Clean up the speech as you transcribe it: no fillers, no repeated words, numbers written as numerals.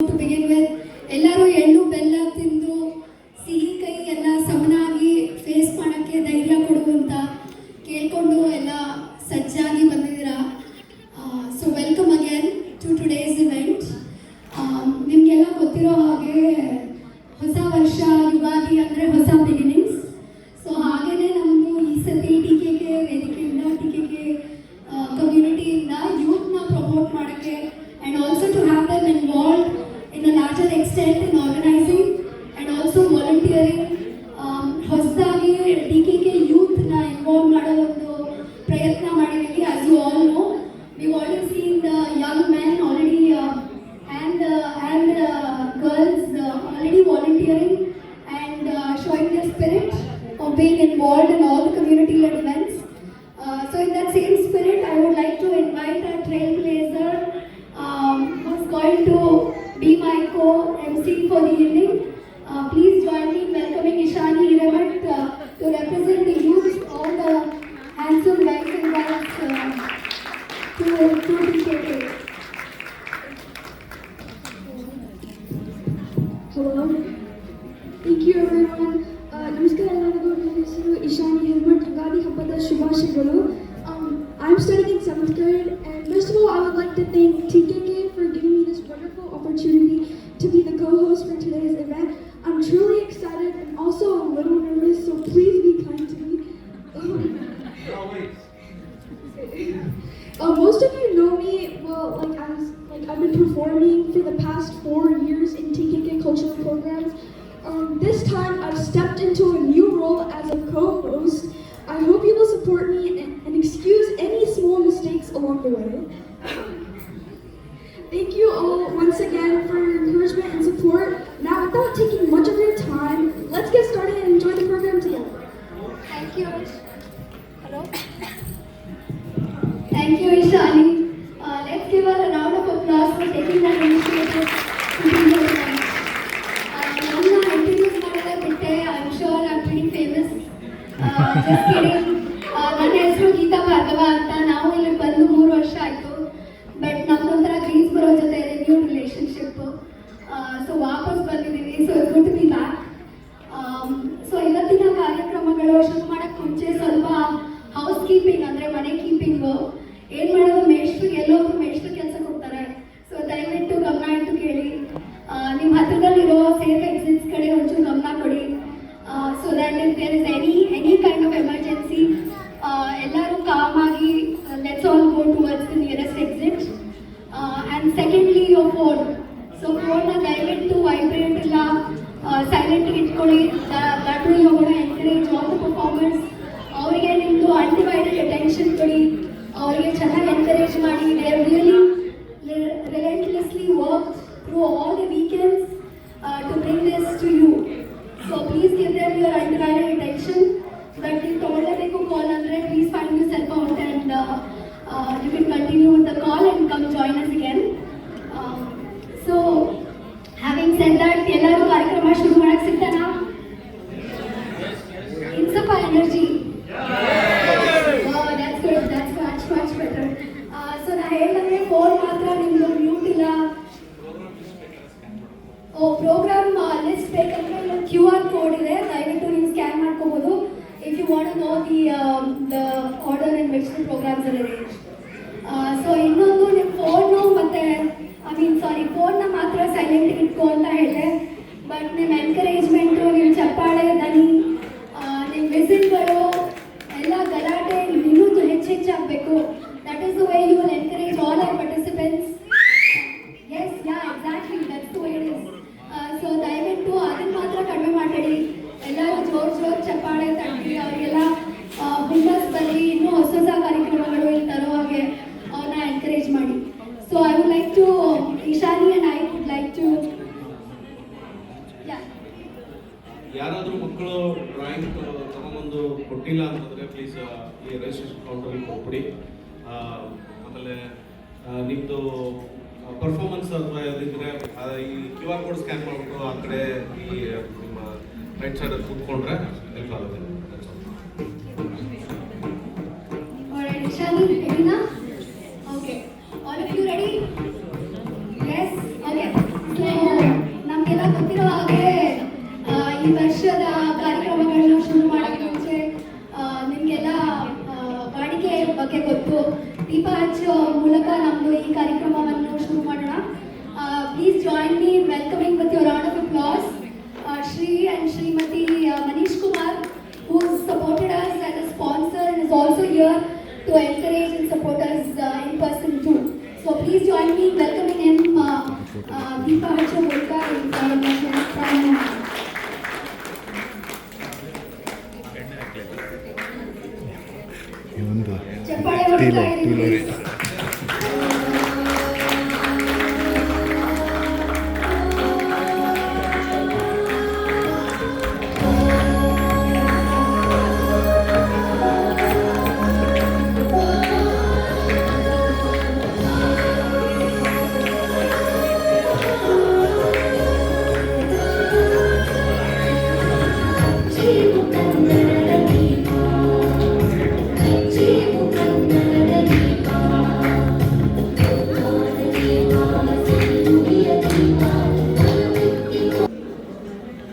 To begin with, ಎಲ್ಲರೂ ಎಳ್ಳು ಬೆಲ್ಲ ತಿಂದು ಸಿಹಿ ಕೈ ಎಲ್ಲ ಸಮನಾಗಿ ಫೇಸ್ ಮಾಡೋಕ್ಕೆ ಧೈರ್ಯ ಕೊಡುವಂತ ಕೇಳ್ಕೊಂಡು ಎಲ್ಲ ಸಜ್ಜಾಗಿ ಬಂದಿದ್ದೀರಾ. So welcome again to today's event. ನಿಮಗೆಲ್ಲ ಗೊತ್ತಿರೋ ಹಾಗೆ ಹೊಸ ವರ್ಷ ಯುಗಾದಿ ಅಂದರೆ ಹೊಸ ಬಿಗಿನಿಂಗ್ಸ್. ಸೊ ಹಾಗೆಯೇ ನಮ್ಮದು ಈ ಸತಿ ಟಿಕೆಗೆ ವೇದಿಕೆಯಿಂದ ಟಿಕೆಗೆ ಕಮ್ಯುನಿಟಿಯಿಂದ ಯೂತ್ನ ಪ್ರಮೋಟ್ ಮಾಡೋಕ್ಕೆ and also to have them involved in a larger extent in organizing and also volunteering. ಹೊಸದಾಗಿ ಡಿಕೆಗೆ ಯೂತ್ನ ಇನ್ವಾಲ್ವ್ ಮಾಡೋ ಒಂದು ಪ್ರಯತ್ನ ಮಾಡಿದ್ದೀವಿ. as you all know, we've already seen the young men already and girls already volunteering and showing their spirit of being involved in all the community-led events. So in that same spirit, I would like to invite our trailblazer who's going to be my co-MC for the evening. Please join me in welcoming Ishani Hiremat to represent the youth, all the handsome guys and girls to DKK. Hello. Thank you everyone. Namaskar ಎಲ್ಲರಿಗೂ. ನನ್ನ ಹೆಸರು ಇಶಾನಿ ಹಿರೇಮಠ್. ಯುಗಾದಿ ಹಬ್ಬದ ಶುಭಾಶಯಗಳು. I'm studying in 7th grade, and first of all, I would like to thank TKK for giving me this wonderful opportunity to be the co-host for today's event. I'm truly excited and also a little nervous, so please be kind to me. Most of you know me well, I've been performing for the past 4 years in TKK cultural programs. This time, I've stepped into a new role as a co-host. I hope you will support me and excuse any small mistakes along the way. Thank you all once again for your encouragement and support. Now, without taking much of your time, let's get started and enjoy the program together. Thank you. Hello. Thank you, Ishani. Let's give her a round of applause for taking that initiative to be here tonight. Namna introduce ಮಾಡಲೇ ಬಿಟ್ಟೆ. I'm sure I'm pretty famous. Just kidding. ನನ್ನ ಹೆಸರು ಗೀತಾ ಭಾರ್ಗವ ಅಂತ. ನಾವು ಇಲ್ಲಿ ಬಂದು 3 ವರ್ಷ ಆಯಿತು. ಬಟ್ ನಮ್ದೊಂಥರ ಗ್ರೀಸ್ ಬರೋ ಜೊತೆ ನ್ಯೂ ರಿಲೇಶನ್ಶಿಪ್. ಸೊ ವಾಪಸ್ ಬಂದಿದ್ದೀವಿ. So it's good to be back. So ಇವತ್ತಿನ ಕಾರ್ಯಕ್ರಮಗಳು ಶುರು ಮಾಡೋಕ್ಕೆ ಮುಂಚೆ ಸ್ವಲ್ಪ ಹೌಸ್ ಕೀಪಿಂಗ್ ಅಂದರೆ ಮನೆ ಕೀಪಿಂಗು ಏನು ಮಾಡೋದು, ಮೇಷ್ಟ್ರಿಗೆ ಎಲ್ಲೋದ್ರು ಮೇಷ್ಟ್ರು ಕೆಲಸ ಕೊಡ್ತಾರೆ. ಸೊ ದಯವಿಟ್ಟು ಗಮನ ಇಟ್ಟು ಕೇಳಿ. ನಿಮ್ಮ ಹತ್ತಿರದಲ್ಲಿರೋ ಸೇಫ್ ಎಕ್ಸಿಟ್ಸ್ ಕಡೆ ಒಂಚೂರು ಗಮನ ಕೊಡಿ. So that if there is any kind of emergency ಎಲ್ಲರೂ ಕಾಮ್ ಆಗಿ let's all go towards the nearest exit. And secondly your phone. So ಫೋನ್ನ ದಯವಿಟ್ಟು ವೈಬ್ರೇಟ್ ಇಲ್ಲ, ಸೈಲೆಂಟ್ಗೆ ಇಟ್ಕೊಳ್ಳಿ. That will you gonna encourage all the performers. ಅವರಿಗೆ ನಿಮ್ಮದು undivided attention ಕೊಡಿ, ಅವರಿಗೆ ಚೆನ್ನಾಗಿ ಎನ್ಕರೇಜ್ ಮಾಡಿ. They are really relentlessly worked through all the weekends to bring this to you. So please give them your undivided attention. But if you call andre, please find yourself out and you can continue with the call and come join us again. So having said that, ellaru ಕಾರ್ಯಕ್ರಮ ಶುರು ಮಾಡಕ್ಕೆ ಸಿಗ್ತಾನಾ? Insapa energy. Oh, that's good. That's much better. So ನಾ ಹೇಳಿದ್ರೆ phone ಮಾತ್ರ ನಿಮ್ದು mute ಇಲ್ಲ. Program list ಬೇಕಂದ್ರೆ ಇಲ್ಲ QR ಕೋಡ್ ಇದೆ, ದಯವಿಟ್ಟು ನೀವು ಸ್ಕ್ಯಾನ್ ಮಾಡ್ಕೋಬೋದು if you want to know the order in which the programs are arranged. So ಇನ್ನೊಂದು ನಿಮ್ಮ ಫೋನು ಮತ್ತು ಫೋನ್ನ ಮಾತ್ರ ಸೈಲೆಂಟ್ ಇಟ್ಕೋ ಅಂತ ಹೇಳಿದೆ. ಬಟ್ ನಿಮ್ಮ ಎನ್ಕರೇಜ್ಮೆಂಟು, ನಿಮ್ಮ ಚಪ್ಪಾಳೆ ದನಿ, ನಿಮ್ಮ ವಿಸಿಲ್ಗಳು ಎಲ್ಲ ಗಲಾಟೆ ಇನ್ನೂ ಹೆಚ್ಚಾಗಬೇಕು. That is the way you will encourage all our participants. Yes, yeah, exactly, that's the way it is. So ದಯವಿಟ್ಟು ಅದನ್ನು ಮಾತ್ರ ಕಡಿಮೆ ಮಾಡಬೇಡಿ. ಎಲ್ಲರೂ ಜೋರು ಚಪ್ಪಾಳೆ ತಟ್ಟಿ ಅವರಿಗೆಲ್ಲ ಹುಮ್ಮಸ್ ಬರಲಿ. ಇನ್ನೂ ಹೊಸ ಕಾರ್ಯಕ್ರಮಗಳು ಇಲ್ಲಿ ತರೋ ಹಾಗೆ ಅವ್ರನ್ನ ಎನ್ಕರೇಜ್ ಮಾಡಿ. So I would like to Ishani and I would like to ಯಾರಾದರೂ ಮಕ್ಕಳು ಡ್ರಾಯಿಂಗ್ ತಗೊಂಬಂದು ಕೊಟ್ಟಿಲ್ಲ ಅಂತಂದರೆ ಪ್ಲೀಸ್ ಈ ರಿಜಿಸ್ಟ್ರೇಷನ್ ಕೌಂಟರಲ್ಲಿ ಕೊಟ್ಬಿಡಿ. ಆಮೇಲೆ ನಿಮ್ಮದು ಪರ್ಫಾರ್ಮೆನ್ಸ್ ಅಥವಾ ಇದಿದ್ರೆ ಈ QR ಕೋಡ್ ಸ್ಕ್ಯಾನ್ ಮಾಡಿಬಿಟ್ಟು ಆ ಕಡೆ ಈ ನಿಮ್ಮ ರೈಟ್ ಸೈಡಲ್ಲಿ ಕೂತ್ಕೊಂಡ್ರೆ ಹೆಲ್ಪ್ ಆಗುತ್ತೆ. Okay, all of you ready? Yes? Okay. please join me in welcoming with your round of applause Shri and Srimati Manish Kumar, who has supported us as a sponsor and is also here to encourage and support us in person too. So please join me in welcoming him, Deepa Harsha Volka in Prime. చెప్పాడే please. Keep